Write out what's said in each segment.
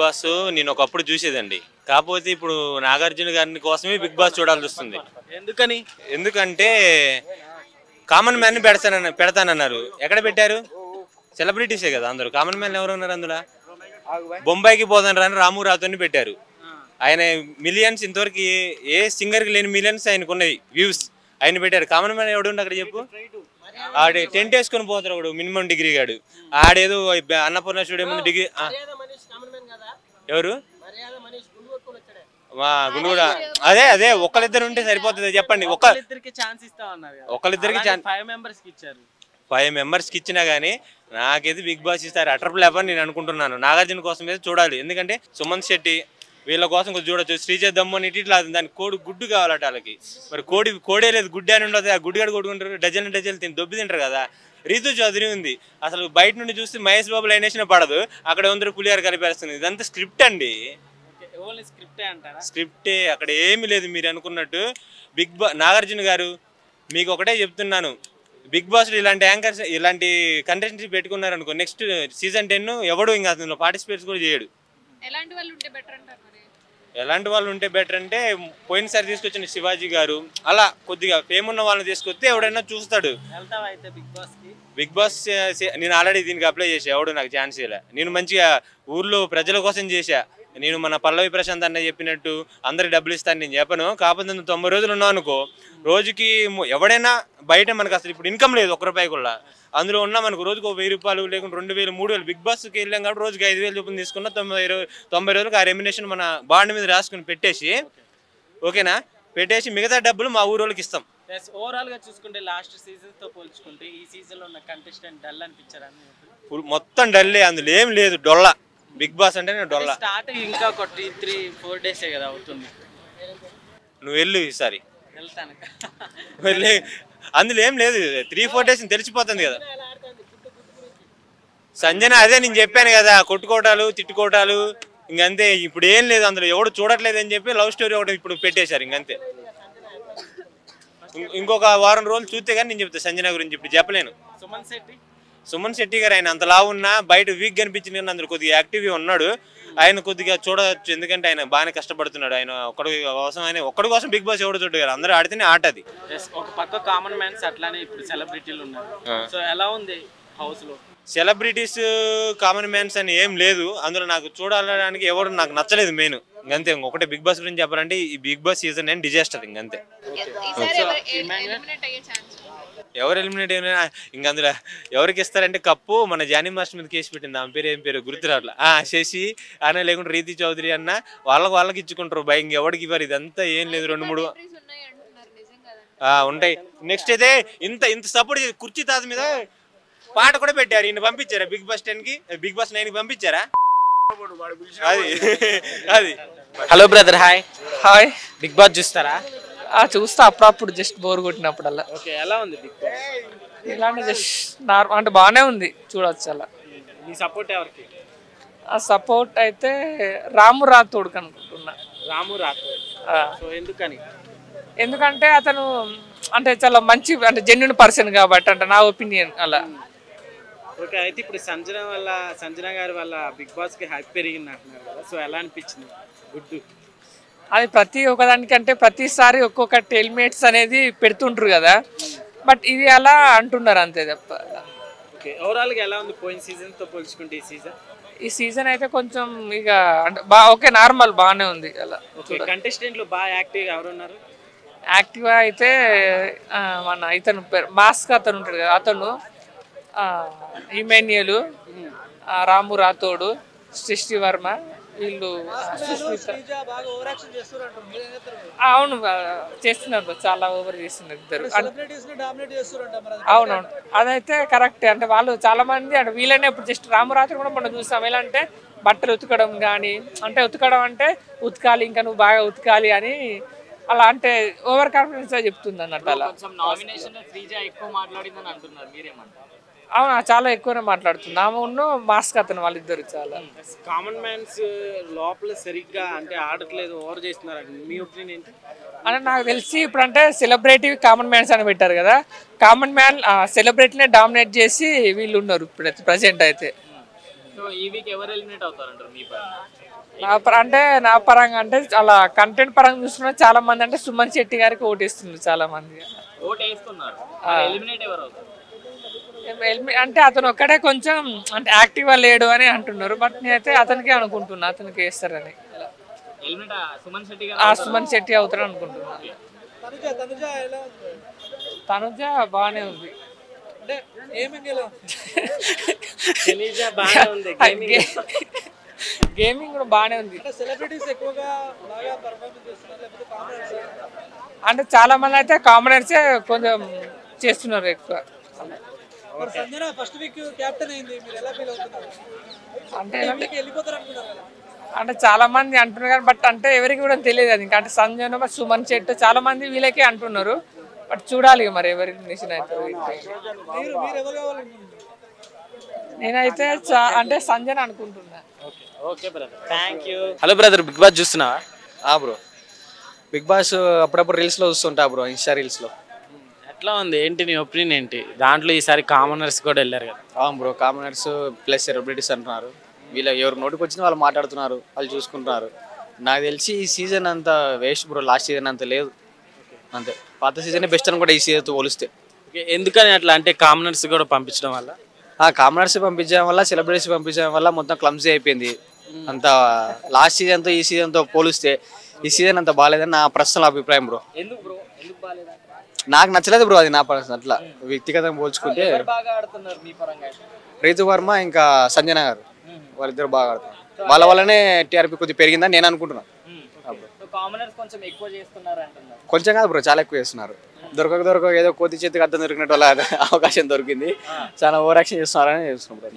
Boss నేను ఒకప్పుడు చూసేదండి. కాకపోతే ఇప్పుడు నాగార్జున గారి కోసమే బిగ్ బాస్ చూడాల్సి వస్తుంది. ఎందుకంటే కామన్ మ్యాన్ ని పెడతానన్నారు. ఎక్కడ పెట్టారు? సెలబ్రిటీసే కదా అందరూ. కామన్ మ్యాన్ ఎవరు ఉన్నారు అందులో? బొంబాయికి పోతాను రాని రాము రాతోని పెట్టారు. ఆయన మిలియన్స్ ఇంతవరకు ఏ సింగర్కి లేని మిలియన్స్ ఆయనకు ఉన్నాయి వ్యూస్. ఆయన పెట్టారు. కామన్ మ్యాన్ ఎవడు అక్కడ చెప్పు? ఆడే టెంట్ వేసుకొని పోతారు ఒకడు మినిమం డిగ్రీ గాడు. ఆడేదో అన్నపూర్ణ స్టూడియో ముందు డిగ్రీ. ఎవరు? గుండు కూడా అదే అదే ఒకళ్ళిద్దరు ఉంటే సరిపోతుంది. చెప్పండి. ఒకళ్ళిద్దరికి 5 మెంబర్స్కి ఇచ్చినా కానీ నాకైతే బిగ్ బాస్ ఇస్తారు అట్రపుల్ అని నేను అనుకుంటున్నాను. నాగార్జున కోసం అయితే చూడాలి. ఎందుకంటే సుమంత్ శెట్టి వీళ్ళ కోసం కొంచెం చూడొచ్చు. శ్రీజ దమ్ము అని ఇట్లా దానికి గుడ్డు కావాలట వాళ్ళకి. మరి కోడే లేదు, గుడ్డే అని ఉండదు. ఆ గుడ్డుగాడు కొట్టుకుంటారు. డజన్ దొబ్బి తింటారు కదా. రీతు చౌదరి ఉంది. అసలు బయట నుండి చూస్తే మహేష్ బాబు లైన్ వేసినా పడదు. అక్కడ అందరూ పులిహార కలిపేస్తుంది. ఇదంతా స్క్రిప్ట్ అండి. స్క్రిప్టే, అక్కడ ఏమి లేదు. మీరు అనుకున్నట్టు నాగార్జున గారు మీకు ఒకటే చెప్తున్నాను. బిగ్ బాస్ ఇలాంటి యాంకర్స్ ఇలాంటి కంటెస్టెంట్స్ పెట్టుకున్నారు అనుకో, నెక్స్ట్ సీజన్ 10 ఎవడు ఇంకా అందులో పార్టిసిపేట్స్ కూడా చేయడు. ఎలాంటి వాళ్ళు ఉంటే బెటర్ అంటే పోయినసారి తీసుకొచ్చిన శివాజీ గారు అలా కొద్దిగా ఫేమ్ ఉన్న వాళ్ళని తీసుకొస్తే ఎవడైనా చూస్తాడు. బిగ్ బాస్ నేను ఆల్రెడీ దీనికి అప్లై చేసా. ఎవడు నాకు ఛాన్స్ ఇలా. నేను మంచిగా ఊర్లో ప్రజల కోసం చేశా. నేను మన పల్లవి ప్రశాంత్ అన్న చెప్పినట్టు అందరికి డబ్బులు ఇస్తాను నేను చెప్పను. కాకపోతే 90 రోజులు ఉన్నావు అనుకో, రోజుకి ఎవడైనా బయట మనకు అసలు ఇప్పుడు ఇన్కమ్ లేదు ₹1 కూడా. అందులో ఉన్నా మనకు రోజుకు ₹1000 లేకుండా 2000 3000. బిగ్ బాస్కి వెళ్ళాం కాబట్టి రోజుకి 5000 చొప్పున తీసుకున్న 90 రోజులకు ఆ రెమ్యునేషన్ మన బాండ్ మీద రాసుకుని పెట్టేసి, ఓకేనా, పెట్టేసి మిగతా డబ్బులు మా ఊరోళ్ళకి ఇస్తాం. ఓవరాల్ గా చూసుకుంటే లాస్ట్ సీజన్ తో పోల్చుకుంటే ఈ సీజన్ లో ఉన్న కంటెస్టెంట్ డల్ అనిపించారా? మొత్తం డల్లే, అందులో ఏం లేదు. డొల్లా బిగ్ బాస్ అంటే డొల్లా. స్టార్ట్ ఇంకా 3-4 డేసే కదా అవుతుంది. నువ్వు వెళ్ళు ఈసారి. వెళ్ళి అందులో ఏం లేదు. 3-4 డేస్ తెలిసిపోతుంది కదా. సంజన అదే నేను చెప్పాను కదా, కొట్టుకోవటాలు తిట్టుకోవటాలు ఇంకంతే. ఇప్పుడు ఏం లేదు అందులో. ఎవడు చూడట్లేదు అని చెప్పి లవ్ స్టోరీ ఒకటి ఇప్పుడు పెట్టేశారు. ఇంకంతే. ఇంకొక వారం రోజులు చూస్తే కానీ నేను చెప్తాను సంజన గురించి. ఇప్పుడు చెప్పలేను. సుమన్ శెట్టి గారు ఆయన అంతలా ఉన్నా బయట వీక్ కనిపించింది కానీ అందులో కొద్దిగా యాక్టివ్గా ఉన్నాడు. ఆయన కొద్దిగా చూడవచ్చు. ఎందుకంటే ఆయన బాగానే కష్టపడుతున్నాడు. ఆయన ఒక్కడి కోసం బిగ్ బాస్ ఎవడు చూడగారు. అందరూ ఆడితేనే ఆట అది. ఒక పక్క కామన్ మ్యాన్స్ అట్లానే ఇప్పుడు సెలబ్రిటీలు ఉన్నారు. సో ఎలా ఉంది హౌస్ లో? సెలబ్రిటీస్ కామన్ మ్యాన్స్ అని ఏం లేదు అందులో. నాకు చూడాలడానికి ఎవరు నాకు నచ్చలేదు మెయిన్. ఇంకంతే. ఒకటే బిగ్ బాస్ గురించి చెప్పాలంటే ఈ బిగ్ బాస్ సీజన్ నేను డిజాస్టర్. ఇంకంతే. ఎవరు ఎలిమినేట్ అయినా ఇంక అందులో ఎవరికి ఇస్తారంటే కప్పు మన జానీ మాస్టర్ మీద కేసు పెట్టింది. ఆమె పేరు ఏం పేరు గుర్తు రావట్లా. శశి అన్న లేకుంటే రీతి చౌదరి అన్న వాళ్ళకి ఇచ్చుకుంటారు. భయ ఇంకెవరికి ఇవ్వరు. ఇదంతా ఏం లేదు. 2-3 ఉంటాయి. నెక్స్ట్ అయితే ఇంత సపోర్ట్ కుర్చీ తాత మీద పాట కూడా పెట్టారు. ఈయన పంపించారా బిగ్ బాస్ 10కి? బిగ్ బాస్ 9కి పంపించారా? అది. Hello brother. Hi. Bigg Boss చూస్తారా? చూస్తా అప్పుడప్పుడు, జస్ట్ బోర్ కొట్టినప్పుడల్లా. ఎలా ఉంది బిగ్ బాస్? ఇలాంటి జస్ట్ నార్మల్ అంటే బాగానే ఉంది, చూడవచ్చు అలా. మీ సపోర్ట్ ఎవరికి? ఆ సపోర్ట్ అయితే రాము రాథోడ్ అనుకుంటున్నా. రాము రాథోడ్. సో ఎందుకని? ఎందుకంటే అతను అంటే చాలా మంచి అంటే జెన్యూన్ పర్సన్ కాబట్టి అంటే నా ఒపీనియన్ అలా. ఓకే. అయితే ఇప్పుడు సంజన గారి వల్ల బిగ్ బాస్ కి హైప్ పెరిగింది అంటున్నారు కదా. సో ఎలా అనిపించింది? గుడ్. అది ప్రతి ఒక్కదానికి అంటే ప్రతిసారి ఒక్కొక్క టెల్మేట్స్ అనేది పెడుతుంటారు కదా. బట్ ఇది అలా అంటున్నారు అంతే తప్ప. ఓకే. ఓవరాల్ గా ఎలా ఉంది పోయిన సీజన్ తో పోల్చుకుంటే ఈ సీజన్ అయితే కొంచెం ఇక అంటే ఓకే నార్మల్ బాగానే ఉంది అలా. కంటెస్టెంట్లు బాగా యాక్టివ్ ఎవరు ఉన్నారు? యాక్టివ్గా అయితే మన ఇతను మాస్క్ అతను ఉంటాడు కదా, అతను ఇమాన్యుయల్, రాము రాథోడ్, సృష్టి వర్మ, వీళ్ళు అవును చేస్తున్నారు. చాలా ఓవర్ చేస్తున్నారు ఇద్దరు. అవునవును అదైతే కరెక్ట్. అంటే వాళ్ళు చాలా మంది అంటే వీళ్ళనే ఇప్పుడు జస్ట్ రామరాత్రి కూడా మనం చూస్తాం. ఎలా అంటే బట్టలు ఉతకడం కానీ అంటే ఉతకడం అంటే ఉతకాలి ఇంకా నువ్వు బాగా ఉతకాలి అని అలా అంటే ఓవర్ కాన్ఫిడెన్స్ గా చెప్తుంది అన్నట్టు. అలా అవునా చాలా ఎక్కువనే మాట్లాడుతుంది ఆమె ఉన్న మాస్క్ అతను వాళ్ళిద్దరు. చాలా కామన్ మ్యాన్స్ లోపల సరిగ్గా అంటే ఆడట్లేదు, ఓవర్ చేస్తున్నారు. మీ ఒపీనియన్ ఏంటి? అంటే నాకు తెలిసి ఇప్పుడు అంటే సెలబ్రిటీ కామన్ మ్యాన్స్ అని పెట్టారు కదా, కామన్ మ్యాన్ సెలబ్రిటీనే డామినేట్ చేసి వీళ్ళు ఉన్నారు ఇప్పుడు ప్రజెంట్ అయితే. సో ఈ వీక్ ఎవరు ఎలిమినేట్ అవుతారంటారు మీ నా పరంగా అంటే అలా కంటెంట్ పరంగా చూసుకున్న చాలా మంది అంటే సుమన్ శెట్టి గారికి ఓటేస్తున్నారు చాలా మంది. ఓట్ వేస్తున్నారు, ఎలిమినేట్ ఎవరు అవుతారు? అంటే అతను ఒక్కడే కొంచెం అంటే యాక్టివ్గా లేడు అని అంటున్నారు. బట్ నేనైతే అతనికే అనుకుంటున్నా, అతనికి వేస్తారని. సుమన్ శెట్టి అవుతారు అనుకుంటున్నా. తనుజ బాగానే ఉంది. గేమింగ్ కూడా బాగానే ఉంది. అంటే చాలా మంది అయితే కామనర్సే కొంచెం చేస్తున్నారు ఎక్కువ. అంటే చాలా మంది అంటున్నారు కానీ బట్ అంటే ఎవరికి కూడా తెలియదు అది. ఇంకా అంటే సంజన సుమన్ శెట్టి చాలా మంది వీళ్ళకే అంటున్నారు. బట్ చూడాలి మరి ఎవరి నిషన్ అవుతుంది. నేనైతే అంటే సంజన అనుకుంటున్నా. హలో బ్రదర్, బిగ్ బాస్ చూస్తున్నావా? బ్రో బిగ్ బాస్ అప్పుడప్పుడు రీల్స్లో చూస్తుంటా బ్రో, ఇన్స్టా రీల్స్లో. ఎట్లా ఉంది, ఏంటి నీ ఒపీనియన్ ఏంటి? దాంట్లో ఈసారి కామనర్స్ కూడా వెళ్ళారు కదా. అవును బ్రో, కామనర్స్ ప్లస్ సెలబ్రిటీస్ అంటున్నారు. వీళ్ళు ఎవరు నోటికి వచ్చిన వాళ్ళు మాట్లాడుతున్నారు, వాళ్ళు చూసుకుంటున్నారు. నాకు తెలిసి ఈ సీజన్ అంతా వేస్ట్ బ్రో, లాస్ట్ సీజన్ అంత లేదు అంతే. పాత సీజనే బెస్ట్ అని కూడా ఈ సీజన్తో పోలిస్తే. ఎందుకని అట్లా అంటే కామనర్స్ కూడా పంపించడం వల్ల? కామనర్స్ పంపించడం వల్ల, సెలబ్రిటీస్ పంపించడం వల్ల మొత్తం క్లమ్సీ అయిపోయింది అంత. లాస్ట్ సీజన్తో ఈ సీజన్తో పోలిస్తే ఈ సీజన్ అంత బాగాలేదని నా పర్సనల్ అభిప్రాయం బ్రో. నాకు నచ్చలేదు బ్రో అది, నా పర్సనల్ అట్లా వ్యక్తిగతంగా పోల్చుకుంటే. రీతు వర్మ ఇంకా సంజన గారు వాళ్ళిద్దరు బాగా ఆడుతున్నారు. వాళ్ళ వల్లనే టీఆర్పీ కొద్దిగా పెరిగిందని నేను అనుకుంటున్నాను. కొంచెం కాదు బ్రో, చాలా ఎక్కువ చేస్తున్నారు. దొరక ఏదో కోతి చేతికి అర్థం దొరికినట్టు వాళ్ళ అవకాశం దొరికింది. చాలా ఓవర్ యాక్షన్ చేస్తున్నారని చేస్తున్నాం.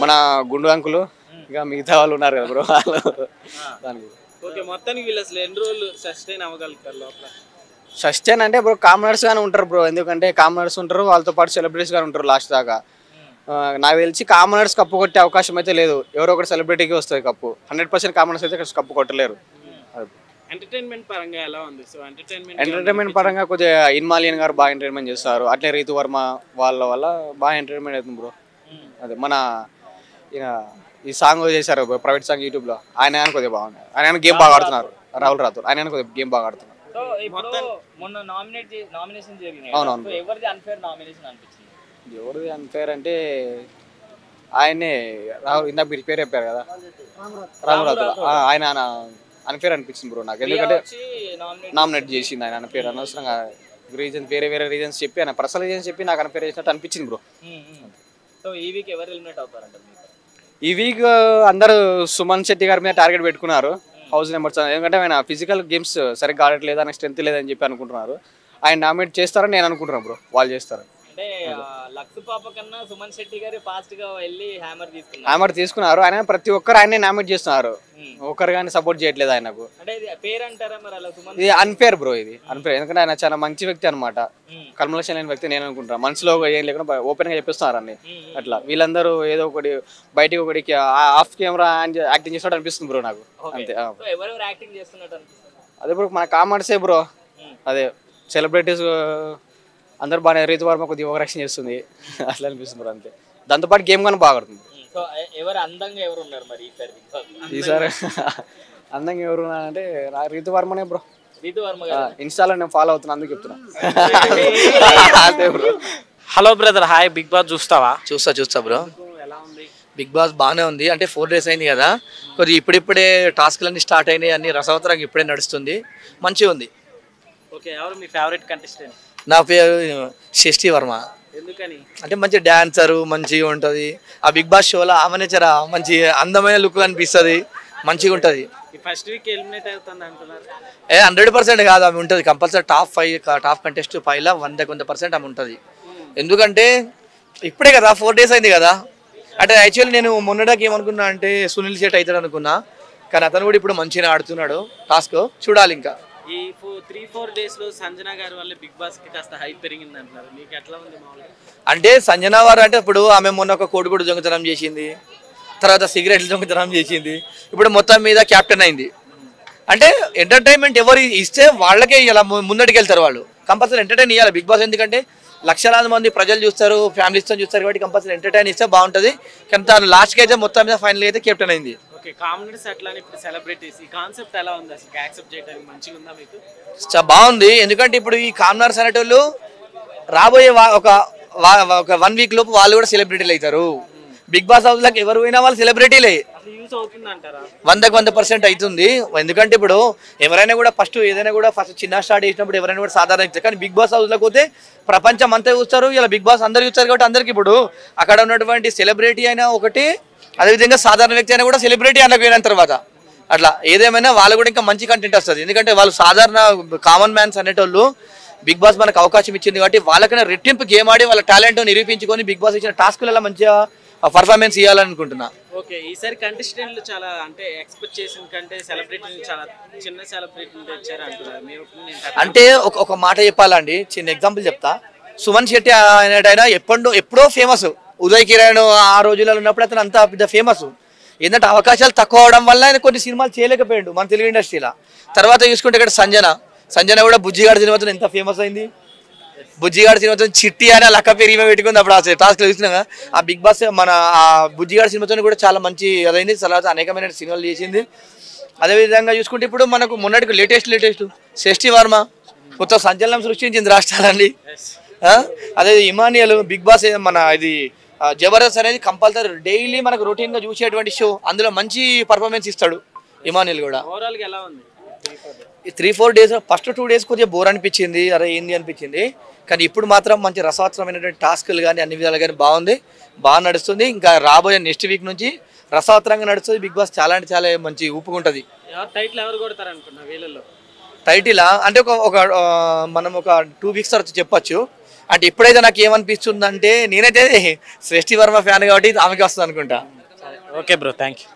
మన గుండు అంకులు ఇంకా మిగతా వాళ్ళు ఉన్నారు కదా బ్రో, వాళ్ళు దానికి. సస్టైన్ అంటే బ్రో కామనర్స్ గానే ఉంటారు బ్రో. ఎందుకంటే కామనర్స్ ఉంటారు, వాళ్ళతో పాటు సెలబ్రిటీస్ గానే ఉంటారు లాస్ట్ దాకా. నాకు తెలిసి కామనర్స్ కప్పు కొట్టే అవకాశం అయితే లేదు. ఎవరో ఒకటి సెలబ్రిటీకి వస్తుంది కప్పు. 100% కామనర్స్ అయితే కప్పు కొట్టలేరు. ఎంటర్టైన్మెంట్ పరంగా ఎలా ఉంది? సో ఎంటర్టైన్మెంట్ పరంగా కొద్దిగా ఇన్మాలియన్ గారు బాగా ఎంటర్టైన్మెంట్ చేస్తారు. అట్లే రీతు వర్మ వాళ్ళ వల్ల బాగా ఎంటర్టైన్మెంట్ అవుతుంది బ్రో. అదే మన ఈ సాంగ్ చేశారు ప్రైవేట్ సాంగ్ యూట్యూబ్లో, ఆయన కొద్దిగా బాగుంది. ఆయన గేమ్ బాగా ఆడుతున్నారు. రాహుల్ రాథోర్ ఆయన కొద్దిగా గేమ్ బాగా ఆడుతున్నారు. అవునవును. ఎవరిది అన్ఫేర్ అంటే ఆయనే రాహుల్, ఇందాక మీరు పేరు చెప్పారు కదా, రాహుల్ రాథోర్. ఆయన అన్ఫేర్ అనిపించింది బ్రో నాకు. ఎందుకంటే నామినేట్ చేసింది ఆయన అన్ఫేర్. అనవసరంగా రీజన్స్ వేరే రీజన్స్ చెప్పి, ఆయన పర్సనల్ రీజన్స్ చెప్పి నాకు అన్ఫేర్ చేసినట్టు అనిపించింది బ్రో. ఈ వీక్ అందరూ సుమన్ శెట్టి గారి మీద టార్గెట్ పెట్టుకున్నారు, హౌస్ నెంబర్స్. ఎందుకంటే ఆయన ఫిజికల్ గేమ్స్ సరిగ్గా ఆడట్లేదు, ఆయన స్ట్రెంత్ లేదని చెప్పి అనుకుంటున్నారు. ఆయన నామినేట్ చేస్తారని నేను అనుకుంటున్నాను బ్రో, వాళ్ళు చేస్తారు. హ్యామర్ తీసుకున్నారు. ఆయన ప్రతి ఒక్కరు ఆయనే నామినేట్ చేస్తున్నారు, ఒకరు కానీ సపోర్ట్ చేయట్లేదు ఆయనకు. ఇది అన్ఫేర్ బ్రో, ఇది అన్ఫేర్. ఎందుకంటే ఆయన చాలా మంచి వ్యక్తి అనమాట, కల్మలక్ష్యం లేని వ్యక్తి నేను అనుకుంటున్నాను. మనసులో ఏం లేకుండా ఓపెన్ గా చెప్పిస్తున్నారు అన్ని. అట్లా వీళ్ళందరూ ఏదో ఒకటి బయటికి ఒకటికి ఆఫ్ కెమెరా యాక్టింగ్ చేసినట్టు అనిపిస్తుంది బ్రో నాకు, అంతే. అదే బ్రో మన కామర్సే బ్రో, అదే సెలబ్రిటీస్ అందరు బాగా. రీతు వర్మ కొద్దిగా ఓవర్ యాక్షన్ చేస్తుంది అట్లా అనిపిస్తుంది అంతే. దాంతోపాటు గేమ్ కానీ బాగా ఆడుతుంది. ఈసారి అందంగా ఎవరు ఉన్నారంటే రీతు వర్మనే బ్రో. ఇన్స్టాలో నేను ఫాలో అవుతున్నా, అందుకు చెప్తున్నా. Hello brother, hi. Bigg Boss చూస్తావా? చూస్తా బ్రో. బిగ్ బాస్ బాగానే ఉంది. అంటే 4 days అయింది కదా, కొద్దిగా ఇప్పుడిప్పుడే టాస్క్లన్నీ స్టార్ట్ అయినాయి, అన్ని రసవత్తరంగా ఇప్పుడే నడుస్తుంది, మంచిగా ఉంది. ఎవరు మీ ఫేవరెట్ కంటెస్టెంట్? నా పేరు షష్ఠి వర్మ. ఎందుకని? అంటే మంచి డాన్సరు, మంచిగా ఉంటుంది. ఆ బిగ్ బాస్ షోలో ఆమెనే చాలా మంచి అందమైన లుక్ అనిపిస్తుంది, మంచిగా ఉంటుంది. ఫస్ట్ వీక్ ఎలిమినేట్ అవుతుంది అంటున్నారు. 100% కాదు, ఆమె ఉంటుంది కంపల్సరీ. టాప్ కంటెస్ట్ 5లో 100% ఆమె ఉంటుంది. ఎందుకంటే ఇప్పుడే కదా 4 days అయింది కదా. అంటే యాక్చువల్లీ నేను మొన్నటికి ఏమనుకున్నా అంటే సునీల్ శెట్టి అవుతాడు అనుకున్నా, కానీ అతను కూడా ఇప్పుడు మంచిగా ఆడుతున్నాడు. టాస్క్ చూడాలి. ఇంకా ఈ 3-4 days లో సంజన గారి వల్ల బిగ్ బాస్ కి కాస్త హైప్ పెరిగింది అంటున్నారు, మీకు ఎట్లా ఉంది మామూలుగా? అంటే సంజన వారు అంటే ఇప్పుడు ఆమె మొన్న ఒక కోడిగుడు దొంగతనం చేసింది, తర్వాత సిగరెట్లు దొంగతనం చేసింది, ఇప్పుడు మొత్తం మీద క్యాప్టెన్ అయింది. అంటే ఎంటర్టైన్మెంట్ ఎవరు ఇస్తే వాళ్ళకే ఇలా ముందటికి వెళ్తారు వాళ్ళు. కంపల్సరీ ఎంటర్టైన్ ఇవ్వాలి బిగ్ బాస్. ఎందుకంటే లక్షలాది మంది ప్రజలు చూస్తారు, ఫ్యామిలీస్తో చూస్తారు కాబట్టి కంపల్సరీ ఎంటర్టైన్ ఇస్తే బాగుంటుంది. కానీ తను లాస్ట్కి అయితే మొత్తం మీద ఫైనల్ అయితే కెప్టెన్ అయింది. ఓకే, కామెడీస్ అట్లానే ఇప్పుడు సెలబ్రిటీస్ ఈ కాన్సెప్ట్ ఎలా ఉంది అసలు యాక్సెప్ట్ చేయడానికి మంచిగా ఉందా మీకు? బాగుంది. ఎందుకంటే ఇప్పుడు ఈ కామనర్స్ అనేటోళ్ళు రాబోయే ఒక 1 వీక్ లోపు వాళ్ళు కూడా సెలబ్రిటీలు అవుతారు. బిగ్ బాస్ హౌస్ లోకి ఎవరు పోయినా వాళ్ళు సెలబ్రిటీలే. 100% అవుతుంది. ఎందుకంటే ఇప్పుడు ఎవరైనా కూడా ఫస్ట్ ఏదైనా కూడా ఫస్ట్ చిన్న స్టార్ట్ చేసినప్పుడు ఎవరైనా కూడా సాధారణ ఇస్తారు. కానీ బిగ్ బాస్ హౌస్ లోకి పోతే ప్రపంచం అంతా చూస్తారు. ఇలా బిగ్ బాస్ అందరు చూస్తారు కాబట్టి అందరికి ఇప్పుడు అక్కడ ఉన్నటువంటి సెలబ్రిటీ అయినా ఒకటి, అదేవిధంగా సాధారణ వ్యక్తి అయినా కూడా సెలబ్రిటీ అన్నకు పోయిన తర్వాత అట్లా ఏదేమైనా వాళ్ళు కూడా ఇంకా మంచి కంటెంట్ వస్తుంది. ఎందుకంటే వాళ్ళు సాధారణ కామన్ మ్యాన్స్ అనేటోళ్ళు బిగ్ బాస్ మనకు అవకాశం ఇచ్చింది కాబట్టి వాళ్ళకైనా రెట్టింపు గేమ్ ఆడి వాళ్ళ టాలెంట్ నిరూపించుకొని బిగ్ బాస్ ఇచ్చిన టాస్క్లలో మంచిగా పర్ఫార్మెన్స్ ఇవ్వాలనుకుంటున్నా. ఓకే, ఈసారి కంటెస్టెంట్లు చాలా అంటే ఎక్స్పెక్ట్ చేసిన కంటే సెలబ్రిటీని చాలా చిన్న సెలబ్రిటీని తెచ్చారు అంటున్నారు. మీ ఒపీనియన్ అంటే ఒక మాట చెప్పాలండి, చిన్న ఎగ్జాంపుల్ చెప్తా. సుమన్ శెట్టి అనేటైనా ఎప్పుడో ఫేమస్. ఉదయ్ కిరణ్ ఆ రోజులలో ఉన్నప్పుడు అతను అంత పెద్ద ఫేమస్. ఏంటంటే అవకాశాలు తక్కువ అవడం వల్ల ఆయన కొన్ని సినిమాలు చేయలేకపోయాడు మన తెలుగు ఇండస్ట్రీలో. తర్వాత చూసుకుంటే ఇక్కడ సంజన కూడా బుజ్జిగాడి సినిమాతో ఎంత ఫేమస్ అయింది. బుజ్జిగాడి సినిమాతో చిట్టి అని లక్క పెరిగి పెట్టుకుంది. అప్పుడు ఆ టాస్క్లో చూసినా ఆ బిగ్ బాస్ మన ఆ బుజ్జిగాడి సినిమాతో కూడా చాలా మంచి అదైంది. తర్వాత అనేకమైన సినిమాలు చేసింది. అదేవిధంగా చూసుకుంటే ఇప్పుడు మనకు మొన్నటికి లేటెస్ట్ శ్రేష్ఠి వర్మ కొత్త సంచలనం సృష్టించింది రాష్ట్రాలండి. అదే ఇమానియల్ బిగ్ బాస్ మన ఇది జబర్దస్త్ అనేది కంపల్సరీ డైలీ మనకు రొటీన్గా చూసేటువంటి షో. అందులో మంచి పర్ఫార్మెన్స్ ఇస్తాడు ఇమానియల్ కూడా. ఓవరాల్గా ఎలా ఉంది? 3-4 డేస్ ఫస్ట్ 2 డేస్ కొద్దిగా బోర్ అనిపించింది, అరే ఏంది అనిపించింది. కానీ ఇప్పుడు మాత్రం మంచి రసవత్తరమైనటువంటి టాస్కులు కానీ అన్ని విధాలు కానీ బాగా నడుస్తుంది. ఇంకా రాబోయే నెక్స్ట్ వీక్ నుంచి రసవత్తరంగా నడుస్తుంది బిగ్ బాస్. చాలా అంటే చాలా మంచి ఊపుకుంటుంది. టైటిల్ ఎవరు కొడతారు అనుకున్నా వీళ్ళలో? టైటిల్ అంటే మనం ఒక 2 వీక్స్ తర్వాత చెప్పొచ్చు. అంటే ఇప్పుడైతే నాకు ఏమనిపిస్తుంది అంటే నేనైతే శ్రేష్ఠి వర్మ ఫ్యాన్ కాబట్టి ఆమెకి వస్తుంది అనుకుంటా. Okay bro, thank you.